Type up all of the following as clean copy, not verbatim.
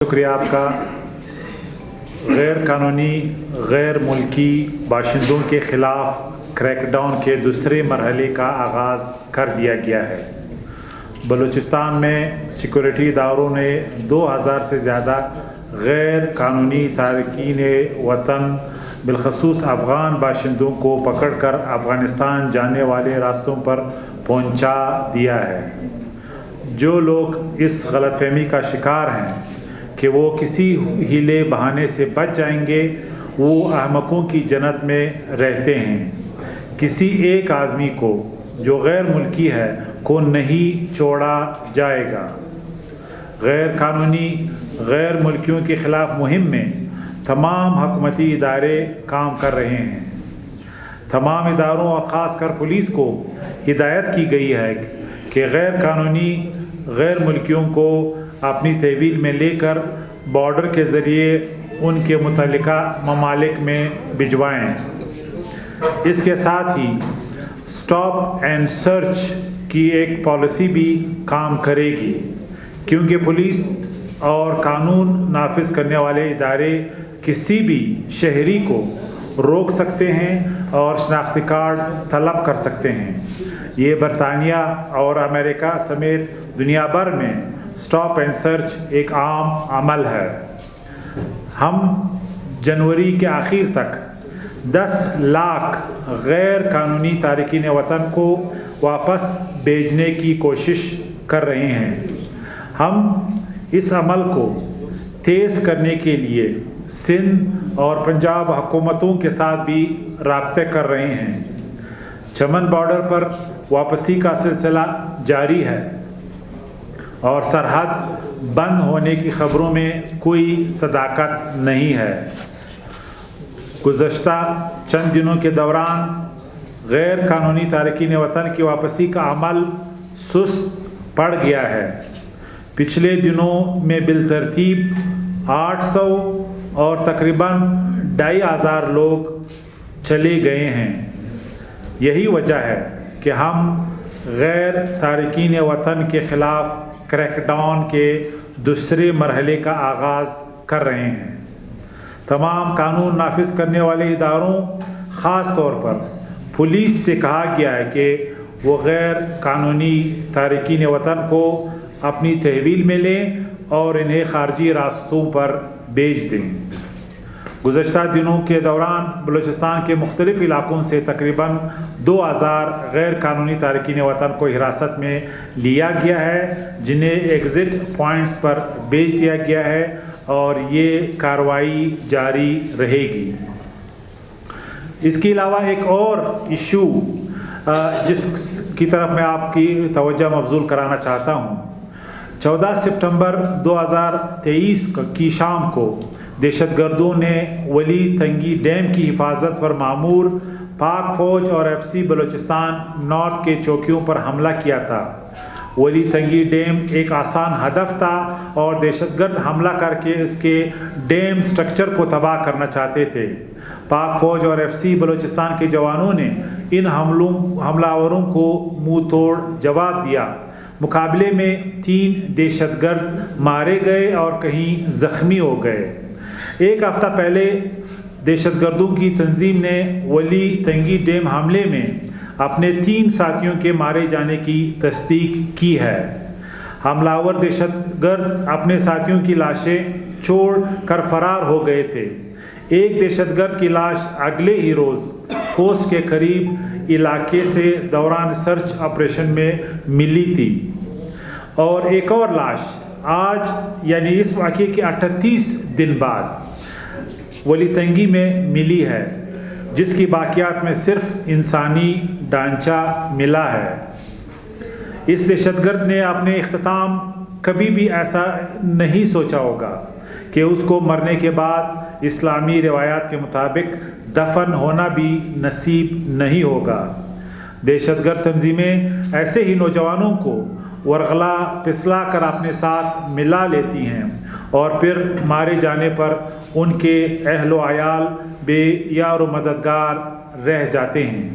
شکریہ آپ کا۔ غیر قانونی غیر ملکی باشندوں کے خلاف کریک ڈاؤن کے دوسرے مرحلے کا آغاز کر دیا گیا ہے۔ بلوچستان میں سیکورٹی اداروں نے 2000 سے زیادہ غیر قانونی تارکین وطن بالخصوص افغان باشندوں کو پکڑ کر افغانستان جانے والے راستوں پر پہنچا دیا ہے۔ جو لوگ اس غلط فہمی کا شکار ہیں کہ وہ کسی ہیلے بہانے سے بچ جائیں گے، وہ احمقوں کی جنت میں رہتے ہیں۔ کسی ایک آدمی کو جو غیر ملکی ہے کو نہیں چھوڑا جائے گا۔ غیر قانونی غیر ملکیوں کے خلاف مہم میں تمام حکومتی ادارے کام کر رہے ہیں۔ تمام اداروں اور خاص کر پولیس کو ہدایت کی گئی ہے کہ غیر قانونی غیر ملکیوں کو اپنی تحویل میں لے کر بارڈر کے ذریعے ان کے متعلقہ ممالک میں بھجوائیں۔ اس کے ساتھ ہی اسٹاپ اینڈ سرچ کی ایک پالیسی بھی کام کرے گی، کیونکہ پولیس اور قانون نافذ کرنے والے ادارے کسی بھی شہری کو روک سکتے ہیں اور شناختی کارڈ طلب کر سکتے ہیں۔ یہ برطانیہ اور امریکہ سمیت دنیا بھر میں اسٹاپ اینڈ سرچ ایک عام عمل ہے۔ ہم جنوری کے آخر تک 10 لاکھ غیر قانونی تارکین وطن کو واپس بھیجنے کی کوشش کر رہے ہیں۔ ہم اس عمل کو تیز کرنے کے لیے سندھ اور پنجاب حکومتوں کے ساتھ بھی رابطے کر رہے ہیں۔ چمن بارڈر پر واپسی کا سلسلہ جاری ہے اور سرحد بند ہونے کی خبروں میں کوئی صداقت نہیں ہے۔ گزشتہ چند دنوں کے دوران غیر قانونی تارکین وطن کی واپسی کا عمل سست پڑ گیا ہے۔ پچھلے دنوں میں بالترتیب 800 اور تقریباً 2500 لوگ چلے گئے ہیں۔ یہی وجہ ہے کہ ہم غیر تارکین وطن کے خلاف کریک ڈاؤن کے دوسرے مرحلے کا آغاز کر رہے ہیں۔ تمام قانون نافذ کرنے والے اداروں، خاص طور پر پولیس سے کہا گیا ہے کہ وہ غیر قانونی تارکین وطن کو اپنی تحویل میں لیں اور انہیں خارجی راستوں پر بھیج دیں۔ گزشتہ دنوں کے دوران بلوچستان کے مختلف علاقوں سے تقریباً 2000 غیر قانونی تارکین وطن کو حراست میں لیا گیا ہے، جنہیں ایگزٹ پوائنٹس پر بھیج دیا گیا ہے اور یہ کارروائی جاری رہے گی۔ اس کے علاوہ ایک اور ایشو جس کی طرف میں آپ کی توجہ مبذول کرانا چاہتا ہوں، 14 سپتمبر 2023 کی شام کو دہشت گردوں نے ولی تنگی ڈیم کی حفاظت پر معمور پاک فوج اور ایف سی بلوچستان نارتھ کے چوکیوں پر حملہ کیا تھا۔ ولی تنگی ڈیم ایک آسان ہدف تھا اور دہشت گرد حملہ کر کے اس کے ڈیم سٹرکچر کو تباہ کرنا چاہتے تھے۔ پاک فوج اور ایف سی بلوچستان کے جوانوں نے ان حملہ آوروں کو منہ توڑ جواب دیا۔ مقابلے میں 3 دہشت گرد مارے گئے اور کہیں زخمی ہو گئے۔ ایک ہفتہ پہلے دہشت گردوں کی تنظیم نے ولی تنگی ڈیم حملے میں اپنے 3 ساتھیوں کے مارے جانے کی تصدیق کی ہے۔ حملہ آور دہشت گرد اپنے ساتھیوں کی لاشیں چھوڑ کر فرار ہو گئے تھے۔ ایک دہشت گرد کی لاش اگلے ہی روز کوس کے قریب علاقے سے دوران سرچ آپریشن میں ملی تھی، اور ایک اور لاش آج یعنی اس واقعے کے 38 دن بعد ولی تنگی میں ملی ہے، جس کی باقیات میں صرف انسانی ڈھانچہ ملا ہے۔ اس دہشت گرد نے اپنے اختتام کبھی بھی ایسا نہیں سوچا ہوگا کہ اس کو مرنے کے بعد اسلامی روایات کے مطابق دفن ہونا بھی نصیب نہیں ہوگا۔ دہشت گرد تنظیمیں ایسے ہی نوجوانوں کو ورغلا پسلا کر اپنے ساتھ ملا لیتی ہیں اور پھر مارے جانے پر ان کے اہل و عیال بے یار و مددگار رہ جاتے ہیں۔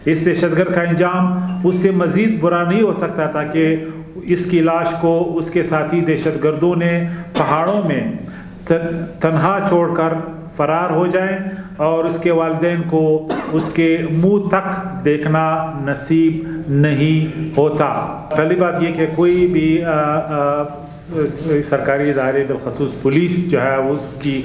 اس دہشت گرد کا انجام اس سے مزید برا نہیں ہو سکتا تھا کہ اس کی لاش کو اس کے ساتھی دہشت گردوں نے پہاڑوں میں تنہا چھوڑ کر فرار ہو جائیں اور اس کے والدین کو اس کے منہ تک دیکھنا نصیب نہیں ہوتا۔ پہلی بات یہ کہ کوئی بھی سرکاری ادارے بالخصوص پولیس جو ہے اس کی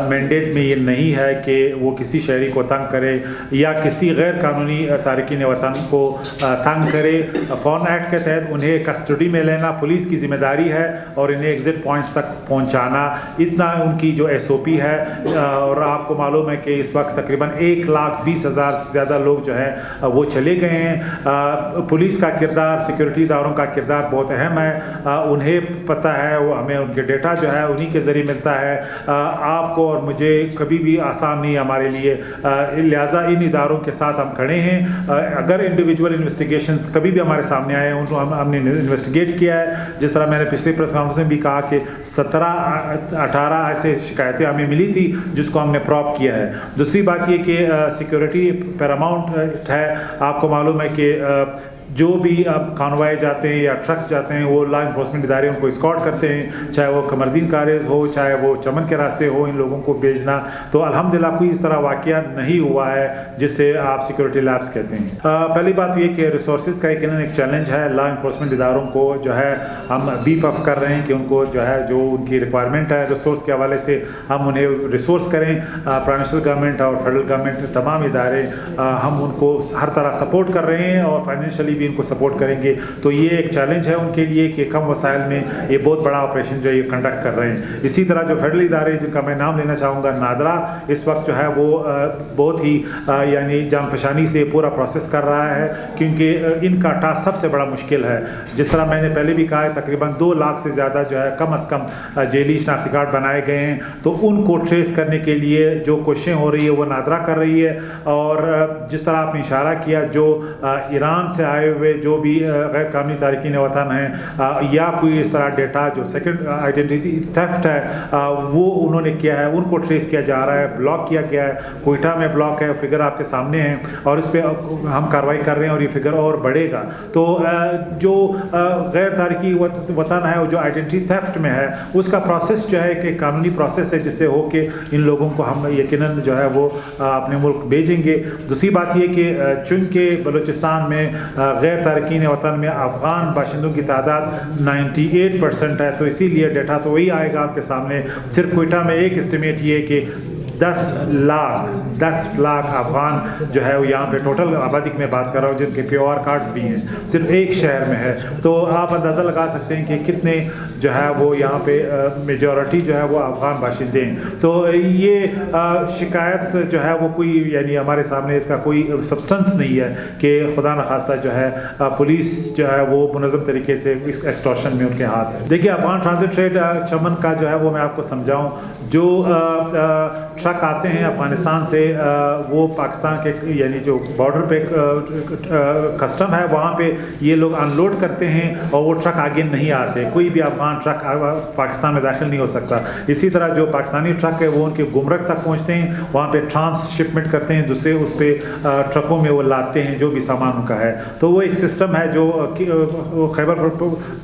مینڈیٹ میں یہ نہیں ہے کہ وہ کسی شہری کو تنگ کرے یا کسی غیر قانونی تارکین وطن کو تنگ کرے۔ فون ایکٹ کے تحت انہیں کسٹڈی میں لینا پولیس کی ذمہ داری ہے اور انہیں ایگزٹ پوائنٹس تک پہنچانا، اتنا ان کی جو ایس او پی ہے۔ اور آپ کو معلوم ہے کہ اس وقت تقریباً 1,20,000 سے زیادہ لوگ جو ہے وہ چلے گئے ہیں۔ پولیس کا کردار، سیکورٹی اداروں کا کردار بہت اہم ہے، انہیں پتہ ہے، وہ ہمیں ان کے ڈیٹا جو ہے انہی کے ذریعے ملتا ہے۔ آپ کو اور مجھے کبھی بھی آسان نہیں ہمارے لیے، لہٰذا ان اداروں کے ساتھ ہم کھڑے ہیں۔ اگر انڈیویجول انویسٹیگیشنز کبھی بھی ہمارے سامنے آئے ان کو ہم نے انویسٹیگیٹ کیا ہے، جس طرح میں نے پچھلے پریس کانفرنس میں بھی کہا کہ 17-18 ایسے شکایتیں ہمیں ملی تھی جس کو ہم نے پراپ کیا ہے۔ دوسری بات یہ کہ سیکورٹی پیراماؤنٹ ہے۔ آپ کو معلوم ہے کہ جو بھی اب کانوائے جاتے ہیں یا ٹرکس جاتے ہیں وہ لا انفورسمنٹ ادارے ان کو اسکارٹ کرتے ہیں، چاہے وہ قمردین کاریز ہو، چاہے وہ چمن کے راستے ہو، ان لوگوں کو بھیجنا۔ تو الحمدللہ کوئی اس طرح واقعہ نہیں ہوا ہے جسے آپ سیکورٹی لیپس کہتے ہیں۔ پہلی بات یہ کہ ریسورسز کا ایک چیلنج ہے، لا انفورسمنٹ اداروں کو جو ہے ہم بیف اپ کر رہے ہیں کہ ان کو جو ہے جو ان کی ریکوائرمنٹ ہے ریسورس کے حوالے سے ہم انہیں ریسورس کریں۔ پروونشل گورنمنٹ اور فیڈرل گورنمنٹ تمام ادارے ہم ان کو ہر طرح سپورٹ کر رہے ہیں اور فائنینشلی بھی ان کو سپورٹ کریں گے۔ تو یہ ایک چیلنج ہے ان کے لیے کہ کم وسائل میں یہ بہت بڑا آپریشن جو ہے یہ کنڈکٹ کر رہے ہیں۔ اسی طرح جو فیڈرل ادارے جن کا میں نام لینا چاہوں گا، نادرا اس وقت جو ہے وہ بہت ہی یعنی جان فشانی سے پورا پروسیس کر رہا ہے، کیونکہ ان کا ٹاسک سب سے بڑا مشکل ہے۔ جس طرح میں نے پہلے بھی کہا ہے تقریباً 2 لاکھ سے زیادہ جو ہے کم از کم جیلی شناختی کارڈ بنائے گئے ہیں، تو ان کو ٹریس کرنے کے لیے جو کوششیں ہو رہی ہے وہ نادرا کر رہی ہے۔ اور جس طرح آپ نے اشارہ کیا، جو ایران سے آئے ہوئے جو بھی غیر قانونی تارکین وطن ہیں یا کوئی اس طرح ڈیٹا جو سیکنڈ آئیڈینٹی تھیفٹ ہے وہ انہوں نے کیا ہے، ان کو ٹریس کیا جا رہا ہے، بلاک کیا گیا ہے۔ کوئٹہ میں بلاک ہے، فگر آپ کے سامنے ہیں اور اس پہ ہم کارروائی کر رہے ہیں اور یہ فگر اور بڑھے گا۔ تو جو غیر تارکی وطن ہے جو آئیڈینٹی تھیفٹ میں ہے اس کا پروسیس جو ہے کہ قانونی پروسیس ہے جس سے ہو کے ان لوگوں کو ہم یقیناً جو ہے وہ اپنے ملک بھیجیں گے۔ دوسری بات یہ کہ چونکہ بلوچستان میں غیر تارکین وطن میں افغان باشندوں کی تعداد 98% ہے، تو اسی لیے ڈیٹا تو وہی آئے گا آپ کے سامنے۔ صرف کوئٹہ میں ایک اسٹیمیٹ یہ کہ 10 لاکھ افغان جو ہے وہ یہاں پہ ٹوٹل آبادی میں بات کر رہا ہوں جن کے پیو آر کارڈز بھی ہیں، صرف ایک شہر میں ہے۔ تو آپ اندازہ لگا سکتے ہیں کہ کتنے جو ہے وہ یہاں پہ میجورٹی جو ہے وہ افغان باشندے ہیں۔ تو یہ شکایت جو ہے وہ کوئی یعنی ہمارے سامنے اس کا کوئی سبسٹنس نہیں ہے کہ خدا نخواستہ جو ہے پولیس جو ہے وہ منظم طریقے سے اس ایکسٹورشن میں ان کے ہاتھ ہے۔ دیکھیے افغان ٹرانزٹ ٹریڈ چمن کا جو ہے وہ میں آپ کو سمجھاؤں، جو ٹرک آتے ہیں افغانستان سے وہ پاکستان کے یعنی جو بارڈر پہ کسٹم ہے وہاں پہ یہ لوگ ان لوڈ کرتے ہیں اور وہ ٹرک آگے نہیں آتے، کوئی بھی افغان ٹرک پاکستان میں داخل نہیں ہو سکتا۔ اسی طرح جو پاکستانی ٹرک ہے وہ ان کے گمرک تک پہنچتے ہیں، وہاں پہ ٹرانس شپمنٹ کرتے ہیں، دوسرے اس پہ ٹرکوں میں وہ لاتے ہیں جو بھی سامان ان کا ہے۔ تو وہ ایک سسٹم ہے جو خیبر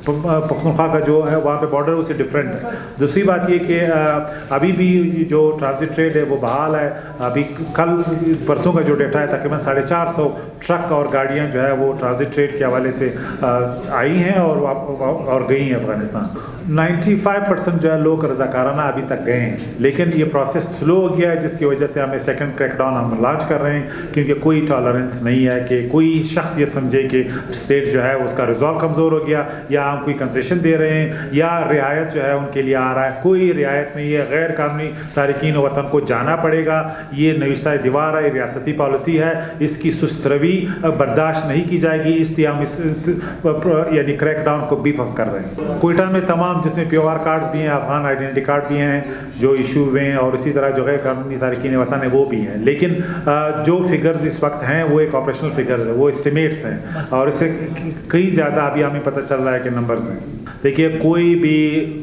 پختونخوا کا جو ہے وہاں پہ بارڈر اس سے ڈفرینٹ ہے۔ دوسری بات یہ کہ ابھی بھی جو ٹرانزٹ ٹریڈ ہے وہ بحال ہے۔ ابھی کل پرسوں کا جو ڈیٹا ہے تقریباً 450 ٹرک اور گاڑیاں جو ہے وہ ٹرانزٹ ٹریڈ کے حوالے سے آئی ہیں اور گئی ہیں افغانستان۔ 95% جو ہے لوگ رضاکارانہ ابھی تک گئے ہیں، لیکن یہ پروسیس سلو ہو گیا ہے جس کی وجہ سے ہمیں سیکنڈ کریک ڈاؤن ہم لانچ کر رہے ہیں، کیونکہ کوئی ٹالرنس نہیں ہے کہ کوئی شخص یہ سمجھے کہ اسٹیٹ جو ہے اس کا ریزولو کمزور ہو گیا یا ہم کوئی کنسیشن دے رہے ہیں یا رعایت جو ہے ان کے لیے آ رہا ہے۔ کوئی رعایت نہیں ہے، غیر قانونی تارکین وطن کو جانا پڑے گا، یہ نوشتہ دیوار ہے، ریاستی پالیسی ہے، اس کی سست روی برداشت نہیں کی جائے گی، اس لیے ہم اس یعنی کریک ڈاؤن کو بیف اپ کر رہے ہیں۔ کوئٹہ میں تمام جس میں پیو آر کارڈ بھی ہیں، افغان آئیڈینٹی کارڈ بھی ہیں جو ایشو ہوئے ہیں، اور اسی طرح جو غیر قانونی تارکین وطن ہے وہ بھی ہیں، لیکن جو فگرز اس وقت ہیں وہ ایک آپریشنل فگرز ہے، وہ اسٹیمیٹس ہیں اور اس سے کئی زیادہ ابھی ہمیں پتہ چل رہا ہے کہ نمبرز ہیں۔ دیکھیے کوئی بھی